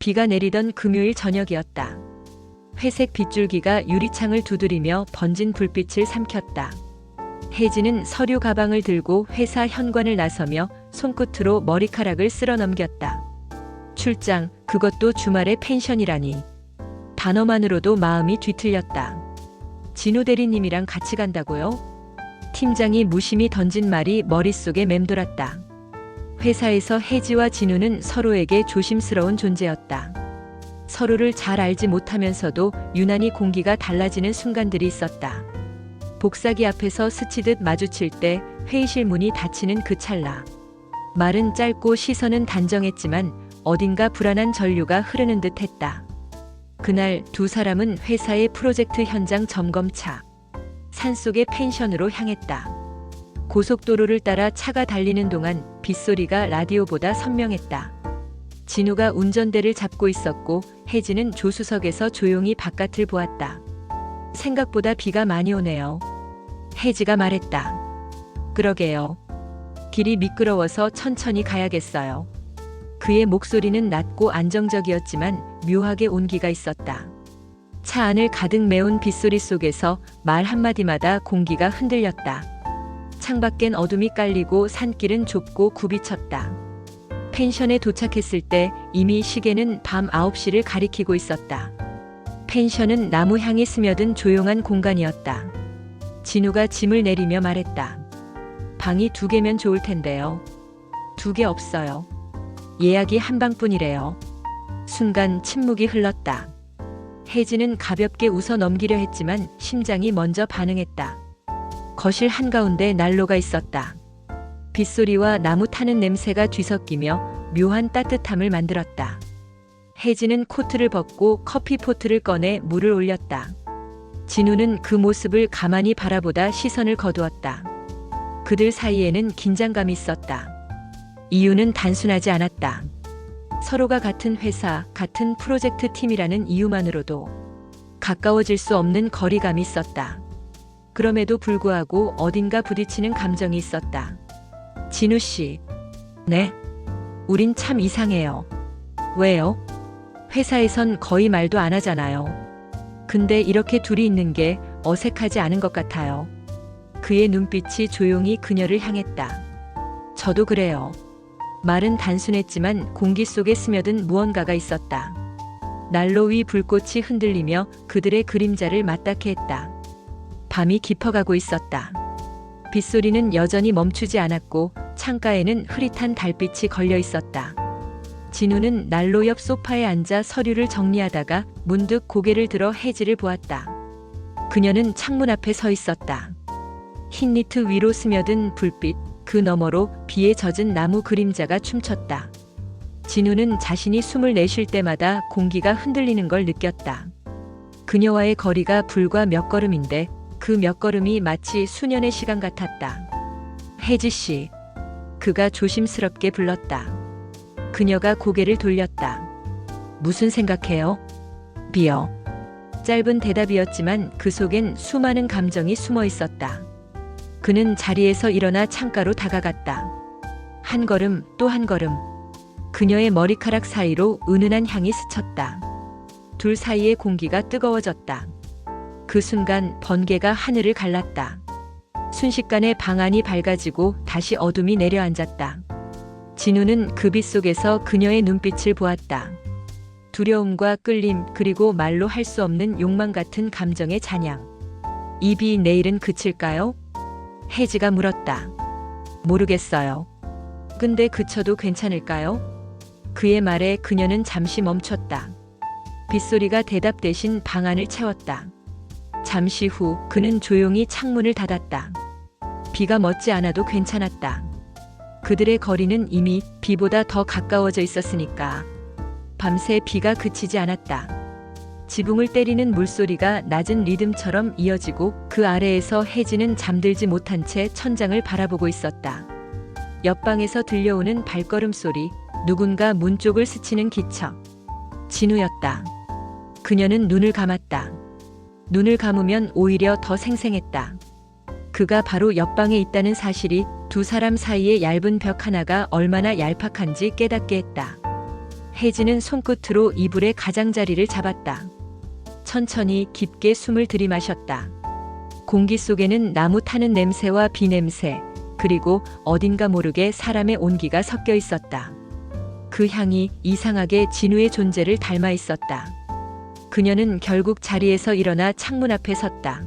비가 내리던 금요일 저녁이었다. 회색 빗줄기가 유리창을 두드리며 번진 불빛을 삼켰다. 혜진은 서류 가방을 들고 회사 현관을 나서며 손끝으로 머리카락을 쓸어 넘겼다. 출장, 그것도 주말에 펜션이라니. 단어만으로도 마음이 뒤틀렸다. 진우 대리님이랑 같이 간다고요? 팀장이 무심히 던진 말이 머릿속에 맴돌았다. 회사에서 혜지와 진우는 서로에게 조심스러운 존재였다. 서로를 잘 알지 못하면서도 유난히 공기가 달라지는 순간들이 있었다. 복사기 앞에서 스치듯 마주칠 때 회의실 문이 닫히는 그 찰나. 말은 짧고 시선은 단정했지만 어딘가 불안한 전류가 흐르는 듯 했다. 그날 두 사람은 회사의 프로젝트 현장 점검차, 산속의 펜션으로 향했다. 고속도로를 따라 차가 달리는 동안 빗소리가 라디오보다 선명했다. 진우가 운전대를 잡고 있었고 혜진은 조수석에서 조용히 바깥을 보았다. 생각보다 비가 많이 오네요. 혜지가 말했다. 그러게요. 길이 미끄러워서 천천히 가야겠어요. 그의 목소리는 낮고 안정적이었지만 묘하게 온기가 있었다. 차 안을 가득 메운 빗소리 속에서 말 한마디마다 공기가 흔들렸다. 창밖엔 어둠이 깔리고 산길은 좁고 굽이쳤다. 펜션에 도착했을 때 이미 시계는 밤 9시를 가리키고 있었다. 펜션은 나무 향이 스며든 조용한 공간이었다. 진우가 짐을 내리며 말했다. 방이 2개면 좋을 텐데요. 2개 없어요. 예약이 한 방뿐이래요. 순간 침묵이 흘렀다. 혜진은 가볍게 웃어 넘기려 했지만 심장이 먼저 반응했다. 거실 한가운데 난로가 있었다. 빗소리와 나무 타는 냄새가 뒤섞이며 묘한 따뜻함을 만들었다. 혜진은 코트를 벗고 커피포트를 꺼내 물을 올렸다. 진우는 그 모습을 가만히 바라보다 시선을 거두었다. 그들 사이에는 긴장감이 있었다. 이유는 단순하지 않았다. 서로가 같은 회사, 같은 프로젝트 팀이라는 이유만으로도 가까워질 수 없는 거리감이 있었다. 그럼에도 불구하고 어딘가 부딪히는 감정이 있었다. 진우 씨. 네. 우린 참 이상해요. 왜요? 회사에선 거의 말도 안 하잖아요. 근데 이렇게 둘이 있는 게 어색하지 않은 것 같아요. 그의 눈빛이 조용히 그녀를 향했다. 저도 그래요. 말은 단순했지만 공기 속에 스며든 무언가가 있었다. 난로 위 불꽃이 흔들리며 그들의 그림자를 맞닿게 했다. 밤이 깊어가고 있었다. 빗소리는 여전히 멈추지 않았고 창가에는 흐릿한 달빛이 걸려 있었다. 진우는 난로 옆 소파에 앉아 서류를 정리하다가 문득 고개를 들어 혜지를 보았다. 그녀는 창문 앞에 서 있었다. 흰 니트 위로 스며든 불빛, 그 너머로 비에 젖은 나무 그림자가 춤췄다. 진우는 자신이 숨을 내쉴 때마다 공기가 흔들리는 걸 느꼈다. 그녀와의 거리가 불과 몇 걸음인데 그 몇 걸음이 마치 수년의 시간 같았다. 혜지 씨. 그가 조심스럽게 불렀다. 그녀가 고개를 돌렸다. 무슨 생각해요? 비요. 짧은 대답이었지만 그 속엔 수많은 감정이 숨어 있었다. 그는 자리에서 일어나 창가로 다가갔다. 한 걸음 또 한 걸음. 그녀의 머리카락 사이로 은은한 향이 스쳤다. 둘 사이의 공기가 뜨거워졌다. 그 순간 번개가 하늘을 갈랐다. 순식간에 방 안이 밝아지고 다시 어둠이 내려앉았다. 진우는 그 빛 속에서 그녀의 눈빛을 보았다. 두려움과 끌림 그리고 말로 할 수 없는 욕망 같은 감정의 잔향. 이 비 내일은 그칠까요? 혜지가 물었다. 모르겠어요. 근데 그쳐도 괜찮을까요? 그의 말에 그녀는 잠시 멈췄다. 빗소리가 대답 대신 방 안을 채웠다. 잠시 후 그는 조용히 창문을 닫았다. 비가 멎지 않아도 괜찮았다. 그들의 거리는 이미 비보다 더 가까워져 있었으니까. 밤새 비가 그치지 않았다. 지붕을 때리는 물소리가 낮은 리듬처럼 이어지고 그 아래에서 혜지는 잠들지 못한 채 천장을 바라보고 있었다. 옆방에서 들려오는 발걸음 소리, 누군가 문 쪽을 스치는 기척. 진우였다. 그녀는 눈을 감았다. 눈을 감으면 오히려 더 생생했다. 그가 바로 옆방에 있다는 사실이 두 사람 사이의 얇은 벽 하나가 얼마나 얄팍한지 깨닫게 했다. 혜진은 손끝으로 이불의 가장자리를 잡았다. 천천히 깊게 숨을 들이마셨다. 공기 속에는 나무 타는 냄새와 비 냄새, 그리고 어딘가 모르게 사람의 온기가 섞여 있었다. 그 향이 이상하게 진우의 존재를 닮아 있었다. 그녀는 결국 자리에서 일어나 창문 앞에 섰다.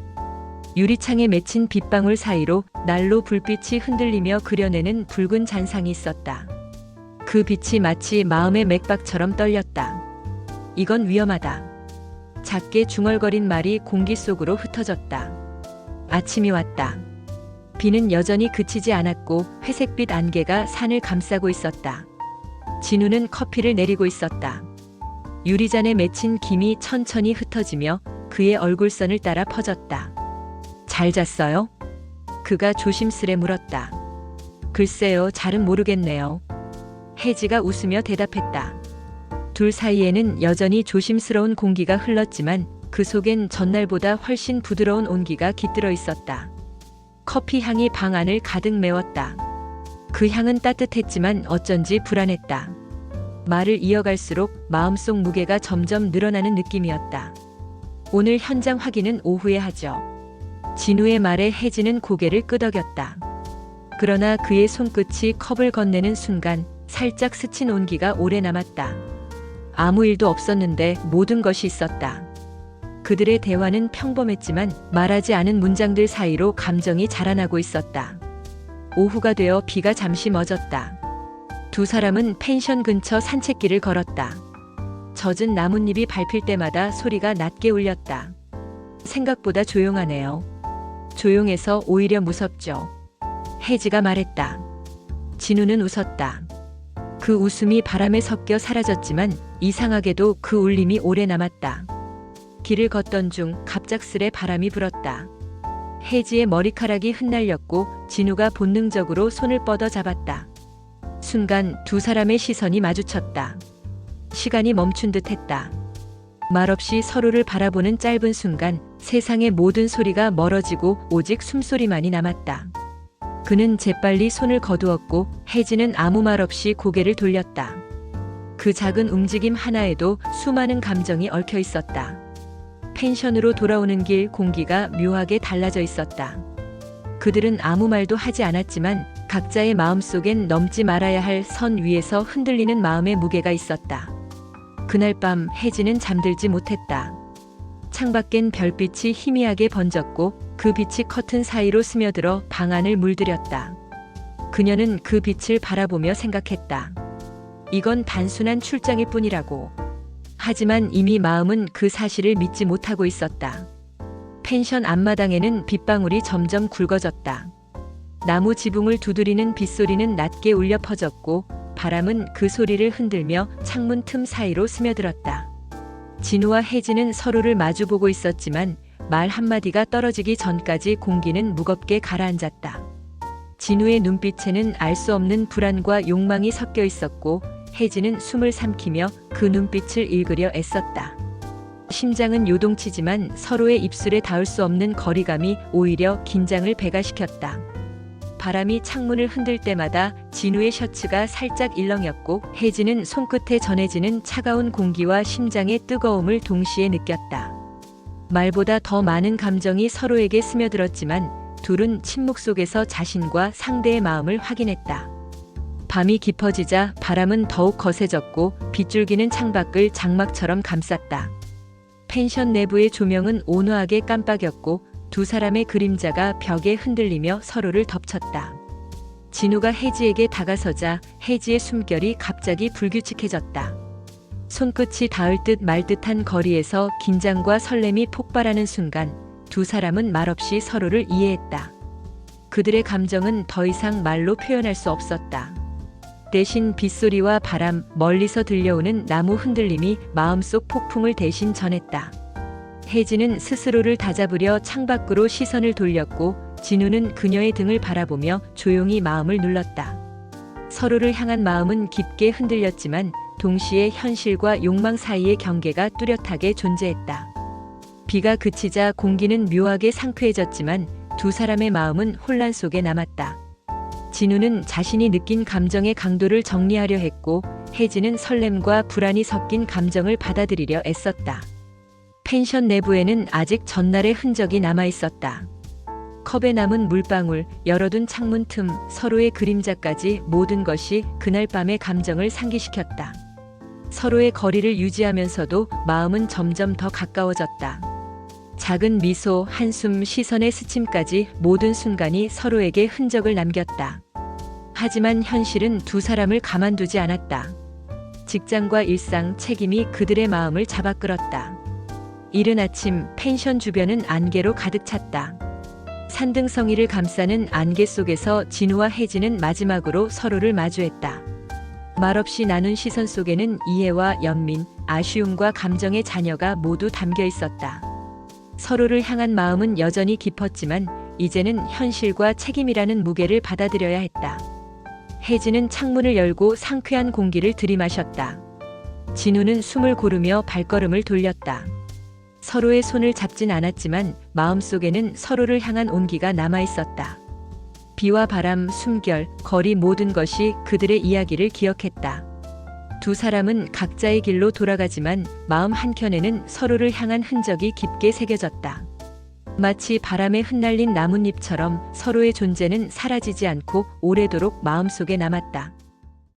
유리창에 맺힌 빗방울 사이로 난로 불빛이 흔들리며 그려내는 붉은 잔상이 있었다. 그 빛이 마치 마음의 맥박처럼 떨렸다. 이건 위험하다. 작게 중얼거린 말이 공기 속으로 흩어졌다. 아침이 왔다. 비는 여전히 그치지 않았고 회색빛 안개가 산을 감싸고 있었다. 진우는 커피를 내리고 있었다. 유리잔에 맺힌 김이 천천히 흩어지며 그의 얼굴선을 따라 퍼졌다. 잘 잤어요? 그가 조심스레 물었다. 글쎄요, 잘은 모르겠네요. 혜지가 웃으며 대답했다. 둘 사이에는 여전히 조심스러운 공기가 흘렀지만 그 속엔 전날보다 훨씬 부드러운 온기가 깃들어 있었다. 커피 향이 방 안을 가득 메웠다. 그 향은 따뜻했지만 어쩐지 불안했다. 말을 이어갈수록 마음속 무게가 점점 늘어나는 느낌이었다. 오늘 현장 확인은 오후에 하죠. 진우의 말에 혜지는 고개를 끄덕였다. 그러나 그의 손끝이 컵을 건네는 순간 살짝 스친 온기가 오래 남았다. 아무 일도 없었는데 모든 것이 있었다. 그들의 대화는 평범했지만 말하지 않은 문장들 사이로 감정이 자라나고 있었다. 오후가 되어 비가 잠시 멎었다. 두 사람은 펜션 근처 산책길을 걸었다. 젖은 나뭇잎이 밟힐 때마다 소리가 낮게 울렸다. 생각보다 조용하네요. 조용해서 오히려 무섭죠. 혜지가 말했다. 진우는 웃었다. 그 웃음이 바람에 섞여 사라졌지만 이상하게도 그 울림이 오래 남았다. 길을 걷던 중 갑작스레 바람이 불었다. 혜지의 머리카락이 흩날렸고 진우가 본능적으로 손을 뻗어 잡았다. 순간 두 사람의 시선이 마주쳤다. 시간이 멈춘 듯 했다. 말없이 서로를 바라보는 짧은 순간 세상의 모든 소리가 멀어지고 오직 숨소리만이 남았다. 그는 재빨리 손을 거두었고 혜지는 아무 말 없이 고개를 돌렸다. 그 작은 움직임 하나에도 수많은 감정이 얽혀 있었다. 펜션으로 돌아오는 길 공기가 묘하게 달라져 있었다. 그들은 아무 말도 하지 않았지만 각자의 마음속엔 넘지 말아야 할 선 위에서 흔들리는 마음의 무게가 있었다. 그날 밤 혜지는 잠들지 못했다. 창밖엔 별빛이 희미하게 번졌고 그 빛이 커튼 사이로 스며들어 방 안을 물들였다. 그녀는 그 빛을 바라보며 생각했다. 이건 단순한 출장일 뿐이라고. 하지만 이미 마음은 그 사실을 믿지 못하고 있었다. 펜션 앞마당에는 빗방울이 점점 굵어졌다. 나무 지붕을 두드리는 빗소리는 낮게 울려 퍼졌고 바람은 그 소리를 흔들며 창문 틈 사이로 스며들었다. 진우와 혜지는 서로를 마주보고 있었지만 말 한마디가 떨어지기 전까지 공기는 무겁게 가라앉았다. 진우의 눈빛에는 알 수 없는 불안과 욕망이 섞여 있었고 혜지는 숨을 삼키며 그 눈빛을 읽으려 애썼다. 심장은 요동치지만 서로의 입술에 닿을 수 없는 거리감이 오히려 긴장을 배가시켰다. 바람이 창문을 흔들 때마다 진우의 셔츠가 살짝 일렁였고 혜지는 손끝에 전해지는 차가운 공기와 심장의 뜨거움을 동시에 느꼈다. 말보다 더 많은 감정이 서로에게 스며들었지만 둘은 침묵 속에서 자신과 상대의 마음을 확인했다. 밤이 깊어지자 바람은 더욱 거세졌고 빗줄기는 창밖을 장막처럼 감쌌다. 펜션 내부의 조명은 온화하게 깜빡였고 두 사람의 그림자가 벽에 흔들리며 서로를 덮쳤다. 진우가 혜지에게 다가서자 혜지의 숨결이 갑자기 불규칙해졌다. 손끝이 닿을 듯 말 듯한 거리에서 긴장과 설렘이 폭발하는 순간 두 사람은 말없이 서로를 이해했다. 그들의 감정은 더 이상 말로 표현할 수 없었다. 대신 빗소리와 바람, 멀리서 들려오는 나무 흔들림이 마음속 폭풍을 대신 전했다. 혜지는 스스로를 다잡으려 창밖으로 시선을 돌렸고 진우는 그녀의 등을 바라보며 조용히 마음을 눌렀다. 서로를 향한 마음은 깊게 흔들렸지만 동시에 현실과 욕망 사이의 경계가 뚜렷하게 존재했다. 비가 그치자 공기는 묘하게 상쾌해졌지만 두 사람의 마음은 혼란 속에 남았다. 진우는 자신이 느낀 감정의 강도를 정리하려 했고 혜진은 설렘과 불안이 섞인 감정을 받아들이려 애썼다. 펜션 내부에는 아직 전날의 흔적이 남아 있었다. 컵에 남은 물방울, 열어둔 창문 틈, 서로의 그림자까지 모든 것이 그날 밤의 감정을 상기시켰다. 서로의 거리를 유지하면서도 마음은 점점 더 가까워졌다. 작은 미소, 한숨, 시선의 스침까지 모든 순간이 서로에게 흔적을 남겼다. 하지만 현실은 두 사람을 가만두지 않았다. 직장과 일상, 책임이 그들의 마음을 잡아끌었다. 이른 아침 펜션 주변은 안개로 가득 찼다. 산등성이를 감싸는 안개 속에서 진우와 혜진은 마지막으로 서로를 마주했다. 말없이 나눈 시선 속에는 이해와 연민, 아쉬움과 감정의 잔여가 모두 담겨 있었다. 서로를 향한 마음은 여전히 깊었지만 이제는 현실과 책임이라는 무게를 받아들여야 했다. 혜진은 창문을 열고 상쾌한 공기를 들이마셨다. 진우는 숨을 고르며 발걸음을 돌렸다. 서로의 손을 잡진 않았지만 마음속에는 서로를 향한 온기가 남아 있었다. 비와 바람, 숨결, 거리 모든 것이 그들의 이야기를 기억했다. 두 사람은 각자의 길로 돌아가지만 마음 한켠에는 서로를 향한 흔적이 깊게 새겨졌다. 마치 바람에 흩날린 나뭇잎처럼 서로의 존재는 사라지지 않고 오래도록 마음속에 남았다.